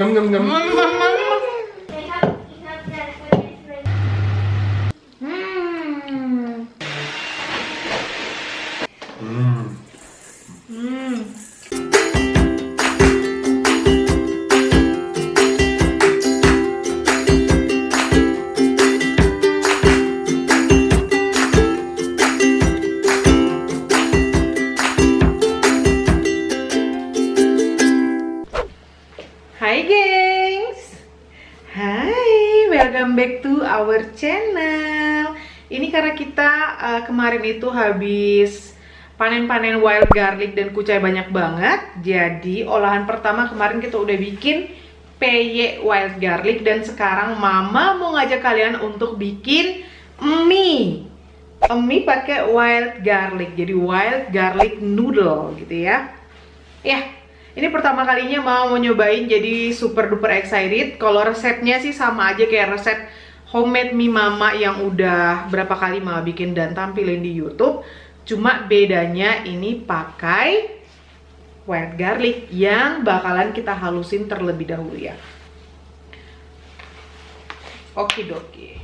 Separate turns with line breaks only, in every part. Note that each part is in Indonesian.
Ngâm ngâm ngâm.
Hai gengs, hai, welcome back to our channel. Ini karena kita kemarin itu habis panen-panen wild garlic dan kucai banyak banget. Jadi olahan pertama kemarin kita udah bikin peye wild garlic. Dan sekarang mama mau ngajak kalian untuk bikin mie. Mie pakai wild garlic, jadi wild garlic noodle gitu ya. Ini pertama kalinya mau nyobain, jadi super duper excited. Kalau resepnya sih sama aja kayak resep homemade mie mama yang udah berapa kali mama bikin dan tampilin di YouTube. Cuma bedanya ini pakai wild garlic yang bakalan kita halusin terlebih dahulu ya. Okidoki.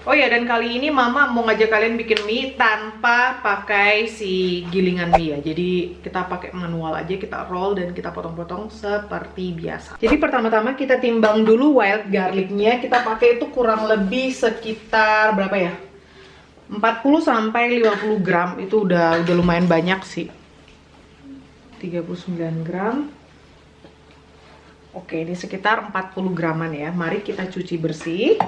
Oh ya, dan kali ini mama mau ngajak kalian bikin mie tanpa pakai si gilingan mie ya. Jadi kita pakai manual aja, kita roll dan kita potong-potong seperti biasa. Jadi pertama-tama kita timbang dulu wild garlicnya. Kita pakai itu kurang lebih sekitar berapa ya? 40 sampai 50 gram. Itu udah lumayan banyak sih. 39 gram. Oke, ini sekitar 40 graman ya. Mari kita cuci bersih.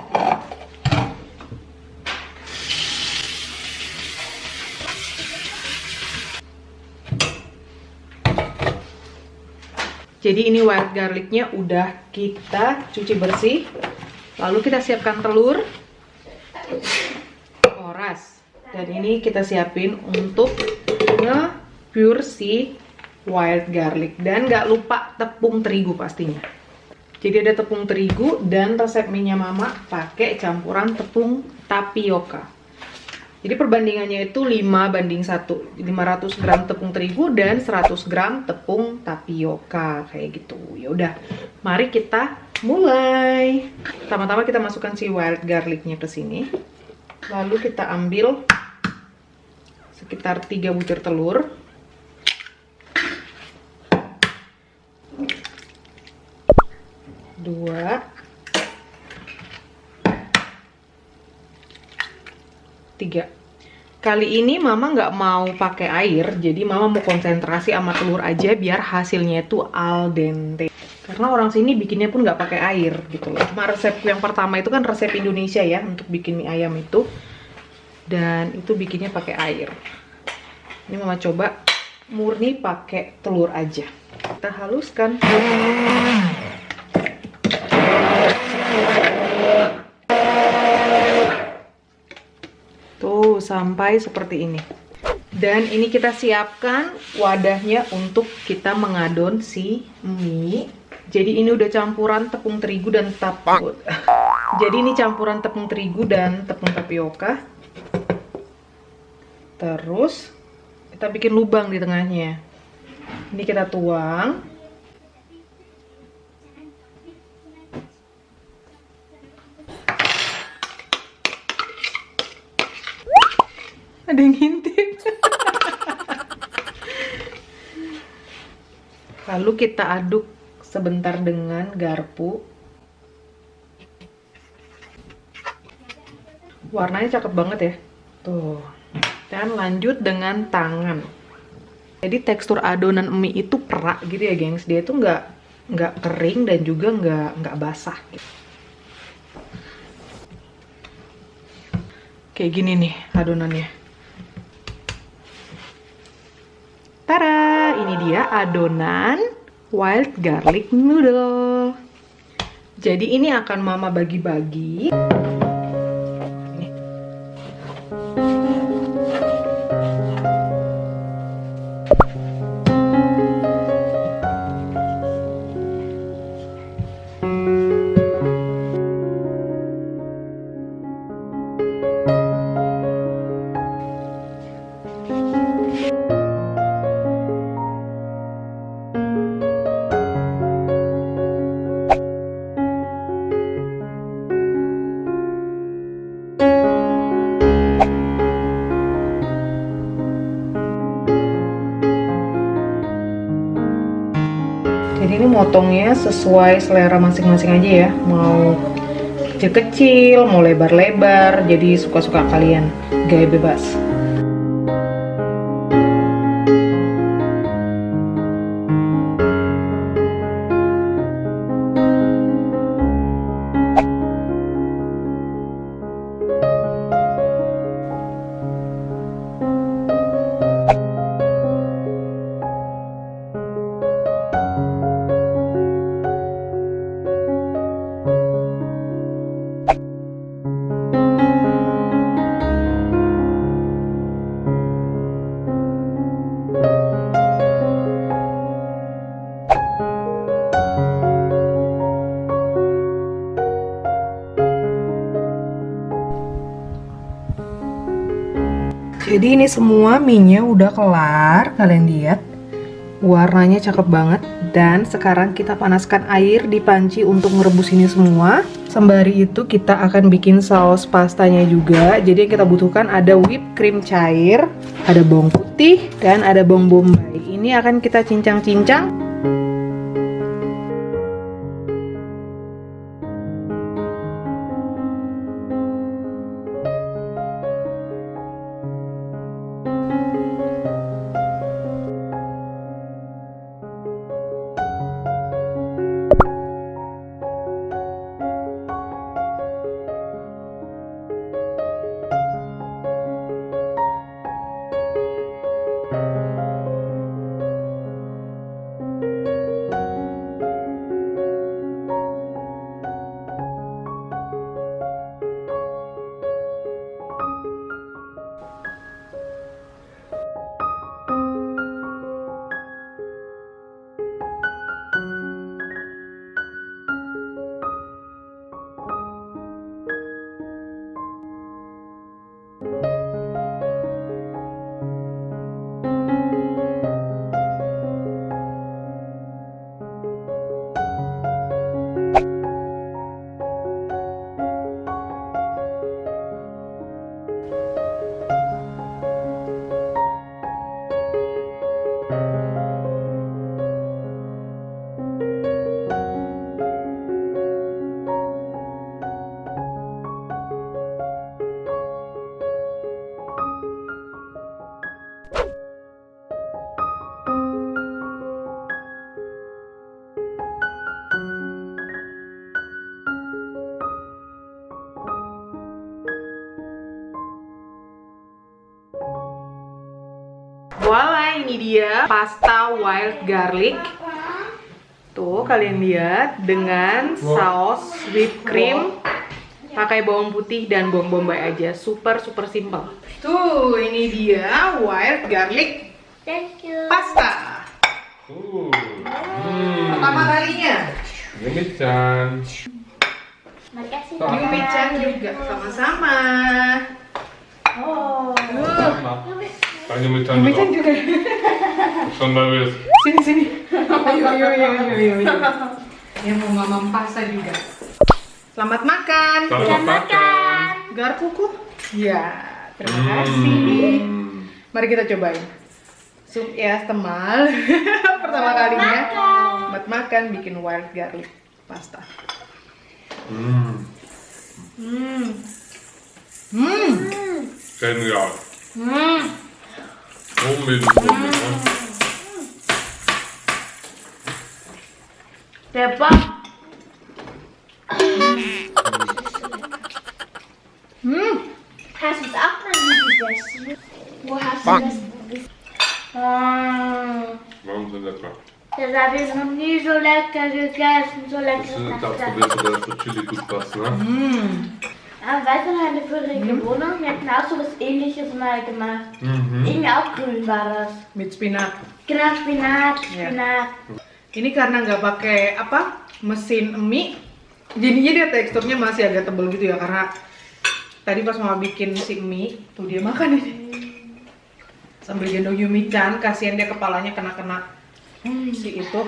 Jadi ini wild garlicnya udah kita cuci bersih. Lalu kita siapkan telur, oras. Dan ini kita siapin untuk nge-pure si wild garlic. Dan gak lupa tepung terigu pastinya. Jadi ada tepung terigu dan resep mie-nya mama pakai campuran tepung tapioka. Jadi perbandingannya itu 5:1, 500 gram tepung terigu dan 100 gram tepung tapioka kayak gitu. Ya udah, mari kita mulai. Pertama-tama kita masukkan si wild garlicnya ke sini. Lalu kita ambil sekitar 3 butir telur. Dua, 3. Kali ini mama nggak mau pakai air, jadi mama mau konsentrasi sama telur aja biar hasilnya itu al dente. Karena orang sini bikinnya pun nggak pakai air gitu loh. Cuma resep yang pertama itu kan resep Indonesia ya untuk bikin mie ayam itu, dan itu bikinnya pakai air. Ini mama coba murni pakai telur aja. Kita haluskan. Tuh, sampai seperti ini. Dan ini kita siapkan wadahnya untuk kita mengadon si mie. Jadi ini udah campuran tepung terigu dan Jadi ini campuran tepung terigu dan tepung tapioka. Terus kita bikin lubang di tengahnya. Ini kita tuang. Ada yang ngintip. Lalu kita aduk sebentar dengan garpu. Warnanya cakep banget ya. Tuh. Dan lanjut dengan tangan. Jadi tekstur adonan mie itu perak gitu ya, gengs. Dia itu nggak kering dan juga nggak basah. Gitu. Kayak gini nih adonannya. Tada, ini dia adonan wild garlic noodle. Jadi ini akan mama bagi-bagi. motongnya sesuai selera masing-masing aja ya, mau kecil-kecil, mau lebar-lebar, jadi suka-suka kalian, gaya bebas. Jadi ini semua mie-nya udah kelar, kalian lihat. Warnanya cakep banget. Dan sekarang kita panaskan air di panci untuk merebus ini semua. Sembari itu kita akan bikin saus pastanya juga. Jadi yang kita butuhkan ada whipped cream cair, ada bawang putih, dan ada bawang bombay. Ini akan kita cincang-cincang. Voila, ini dia pasta wild garlic. Tuh, kalian lihat dengan saus whipped cream, pakai bawang putih dan bawang bombay aja. Super simple. Tuh, ini dia wild garlic pasta. Pertama kalinya.
Yumi-chan.
Yumi-chan juga sama-sama. Oh.
Kan Yumi-chan
Yumi-chan juga.
Sandal.
Sini. Ayo. Yang mau mamam pasta juga. Selamat makan.
Selamat makan.
Garpuku. Ya, terima kasih. Mari kita cobain. Sup ya, temal. Pertama kalinya buat makan bikin wild garlic pasta.
Genial.
Peppa. Hast du es auch mal gegessen? Wo hast du das gegessen?
Wahnsinnig lecker.
Das habe ich noch nie so lecker gegessen. So
Das
lecker.
ist da probiert du das mit Chili gut passt, ne?
Weißt du, meine vorherige Wohnung, wir hatten auch so was Ähnliches mal gemacht. Irgendwie auch grün war das.
Mit spinat.
Genau, Spinat.
Ini karena nggak pakai mesin mie, jadinya dia teksturnya masih agak tebal gitu ya, karena tadi pas mama bikin si mie tuh dia makan ini sambil gendong Yumi-chan, kasihan dia kepalanya kena si itu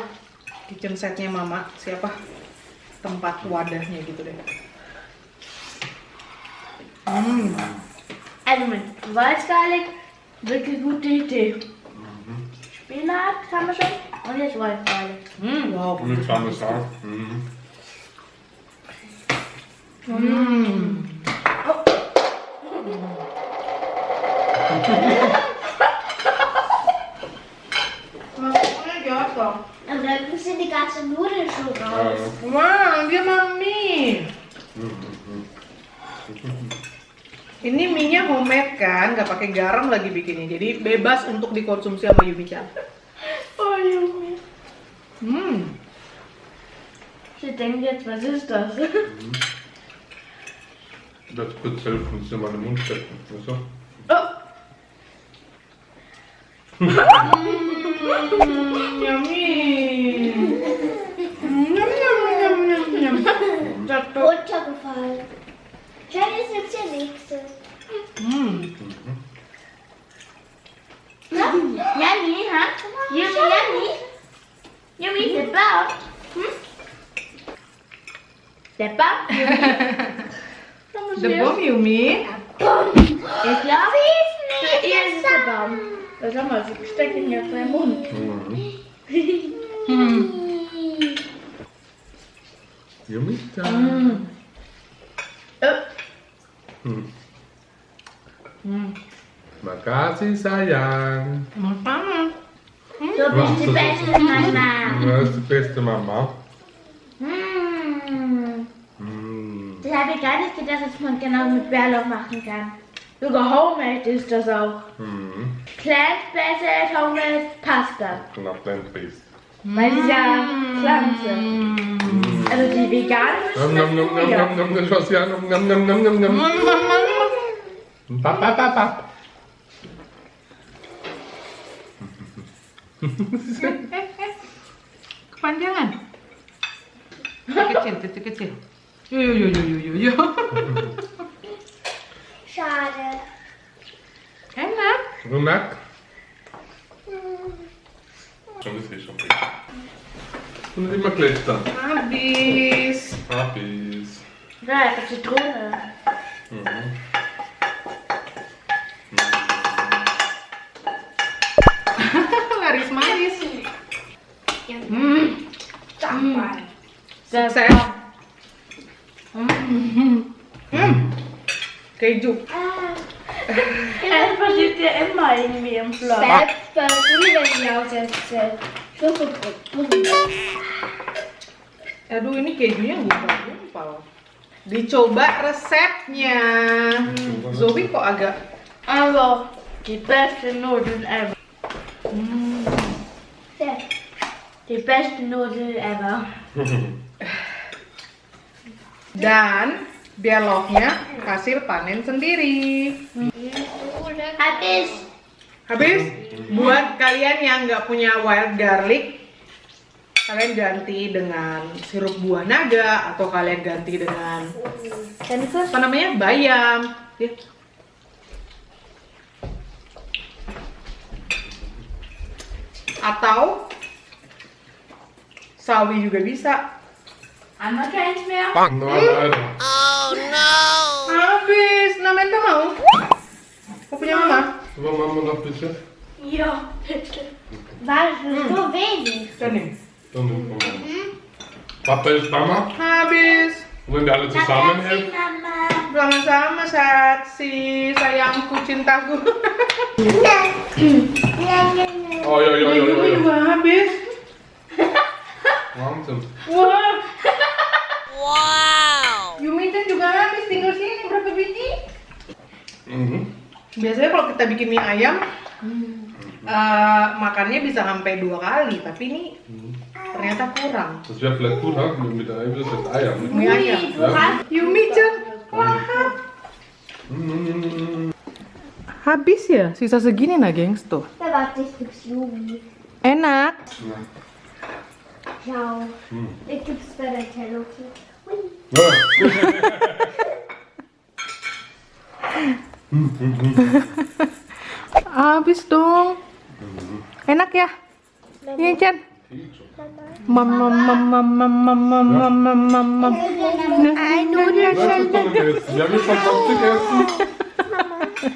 kitchen setnya mama, siapa tempat wadahnya gitu deh.
Also mit Weißgarlic, wirklich gute Idee. Spinat haben wir schon. Und jetzt Wolfsbeule.
Wow.
Mit Parmesan. Mhm.
Masuknya jatuh.
Und dann sind die ganzen Nudeln schon raus.
Wah, dia mami. Ini mie-nya homemade kan, nggak pakai garam lagi bikinnya, jadi bebas untuk dikonsumsi sama Yumi-chan.
Oh Junge.
Hmm.
Sie denkt jetzt, was ist das?
Das kurz helfen, muss in meinen Mund stecken. Also.
Oh.
Yummy. Yum, yum, yum, yum, yum. Jatuh.
Runtergefallen. Schau, ist jetzt der nächste. Ja? Janni, ha? Janni? Yummy, der Bauch. Hm? Der Bauch,
The bomb, Yumi.
Ich glaube, hier ist der Baum. Schau mal, sie steckt ihn jetzt in den Mund.
Yummy. Makasih sayang.
Makanan.
So bist die beste Mama.
Das ist die beste Mama.
Das habe ich gar nicht gedacht, dass man genau mit Bärlauch machen kann. Sogar Homemade ist das auch. Plant-based Homemade Pasta.
Genau, plant-based.
Weil es ist ja Pflanze. Also die vegane
Nom nom nom nom nom nom nom Josiah, nom nom nom nom nom nom. Papa papa.
Kepanjangan. Titik kecil. Yo.
Schade.
Enak.
Enak. Schon ist schon weg. Und immer klettern.
Habis.
Habis.
Ja, das ist Zitrone.
Laris manis.
Sukses.
Keju.
Es passiert ja immer irgendwie im Vlog. Selbstverständlich, wenn ich aussetze.
Aduh, ini kejunya lupa loh. Dicoba resepnya. Zoe kok agak
Also, die beste Nudeln ever. Die beste Nudeln ever.
dan biar loafnya kasih panen sendiri. Habis buat kalian yang nggak punya wild garlic, kalian ganti dengan sirup buah naga atau kalian ganti dengan apa namanya bayam. Ya. Atau sawi juga bisa.
Einmal keins mehr.
No, leider.
Habis, Namenta mau? Mau punya mama?
Aber Mama noch bitte.
Ja, bitte. Weil es ist so wenig.
Sini.
Dann nimmt Mama. Papa ist Mama.
Habis.
Wollen wir alle zusammen helfen?
Mama.
Sama-sama Satsi, sayangku, cintaku.
Oh ja, ja, ja,
Yumi
ja, ja.
juga habis.
Wahnsinn.
Wah. Wow. Yumi kan juga habis, tinggal sini berapa biji? Biasanya kalau kita bikin mie ayam, makannya bisa sampai 2 kali, tapi ini ternyata kurang.
Das wäre vielleicht gut, ha? Mit der Eiweiß das Eier. Ne?
Mie ayam. Yumi-chan, lahap. Habis ya, sisa segini nah gengs tuh.
Da warte ich gibt's Yumi.
Enak.
Ja.
Schau. Ich gib's bei der Tello.
Ja.
Habis dong. Enak ya? Iya, Chan. Mama.
Ein
Was ist doch gegessen? Wir haben schon fast gegessen.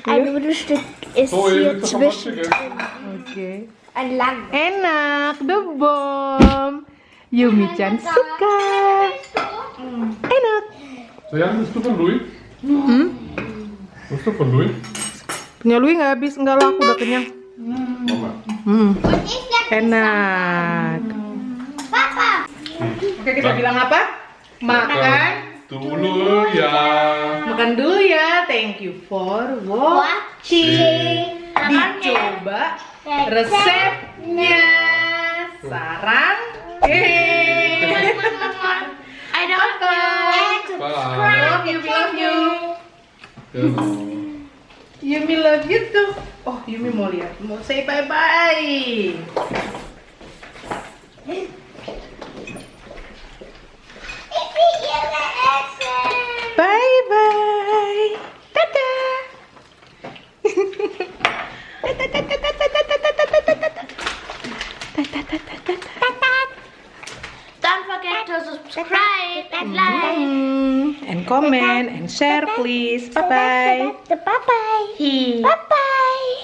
Ein Nudelstück ist
So,
hier
jetzt ist doch fast
zwischen.
gegessen.
Oke.
Een lang.
Enak, the bomb. Yumi-chan suka. Enak.
Sayang, is itu van Louis?
Hmm?
Is itu van Louis?
Punya Lui nggak habis, enggak lah, aku udah kenyang.
Mama.
Enak.
Papa.
Oke, kita bilang apa? Makan.
Dulu ya.
Makan dulu ya. Thank you for watching. Dicoba resepnya. Sarang.
I don't know.
Bye.
Love you, love you.
Hello.
Yumi love you too. Oh, Yumi mau lihat. Mau say bye-bye. Bye-bye. Dadah.
Don't forget to subscribe and like.
And comment and share please. Bye-bye.
Bye bye. Bye bye.